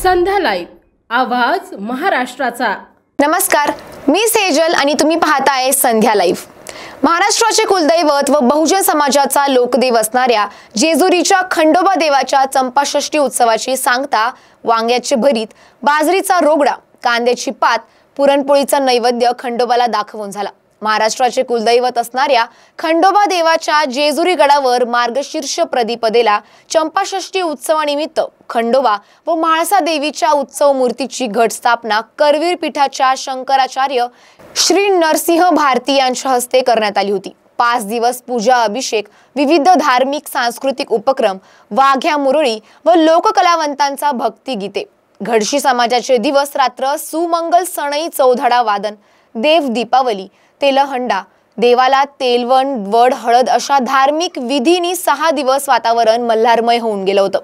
संध्या live आवाज महाराष्ट्राचा। नमस्कार, मी सेजल आणि तुम्ही पाहताय संध्या लाईव्ह। महाराष्ट्राचे कुलदैवत व बहुजन समाजाचा लोकदेव असणाऱ्या जेजुरीच्या खंडोबा देवाच्या चंपाषष्ठी उत्सवाची सांगता वांग्याचे भरीत, बाजरीचा रोगडा, कांद्याची पात, पुरणपोळीचा नैवेद्य खंडोबाला दाखवून झाला। महाराष्ट्राचे कुलदैवत असणाऱ्या खंडोबा देवाच्या जेजुरी गडावर मार्गशीर्ष प्रतिपदेला चंपाषष्ठी उत्सवानिमित्त खंडोबा व म्हाळसा देवीच्या उत्सव मूर्तीची घट स्थापना करवीर पीठाच्या शंकराचार्य श्री नरसिंह भारती यांच्या हस्ते करण्यात आली होती। 5 दिवस पूजा, अभिषेक, विविध धार्मिक सांस्कृतिक उपक्रम, वाघ्या मुरळी व लोककलावंतांचा भक्तिगीते, घडशी समाजाचे दिवस रात्र, सुमंगल सणई, चौधडा वादन, देव दीपावली, तेलहंडा, देवाला तेलवण, वड, हळद अशा धार्मिक विधींनी 6 दिवस वातावरण मल्हारमय होऊन गेलं होतं।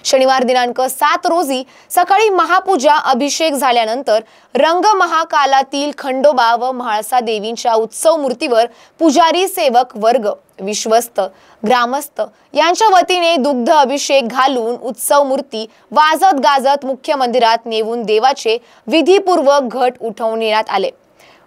शनिवार दिनांक 7 रोजी सकाळी महापूजा, अभिषेक झाल्यानंतर रंग महाकालातील खंडोबा व म्हाळसा देवींच्या उत्सव मूर्तीवर पुजारी, सेवक वर्ग, विश्वस्त, ग्रामस्थ यांच्या वतीने दुग्ध अभिषेक घालून उत्सव मूर्ती वाजत गाजत मुख्य मंदिरात नेऊन देवाचे विधीपूर्वक घट उठवण्यात आले।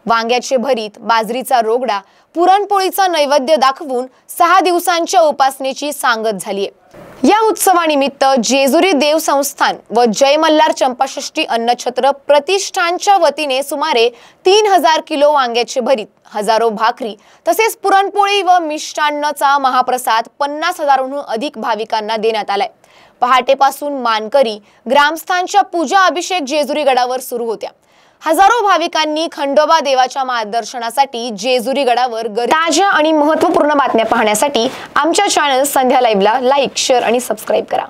वांग्याचे भरीत, बाजरीचा रोगडा, पुरणपोळीचा नैवेद्य दाखवून 6 दिवसांच्या उपासनेची सांगत झाली आहे। या उत्सवानिमित्त जेजुरी देव संस्थान व जय मल्हार चंपाषष्ठी अन्नछत्र प्रतिष्ठानच्या वतीने सुमारे 3000 किलो वांग्याचे भरीत, हजारो भाकरी तसेच पुरणपोळी व मिष्टान्नाचा महाप्रसाद 50,000हून अधिक भाविकांना देण्यात आलाय। पहाटेपासून मानकरी, ग्रामस्थांच्या पूजा, अभिषेक जेजुरी गडावर सुरू होत्या। हजारो भाविकांनी खंडोबा देवाच्या मार्गदर्शनासाठी जेजुरी गडावर ताज्या आणि महत्त्वपूर्ण बातम्या पाहण्यासाठी आमच्या चॅनल संध्या लाईव्हला लाईक, शेअर आणि सबस्क्राइब करा।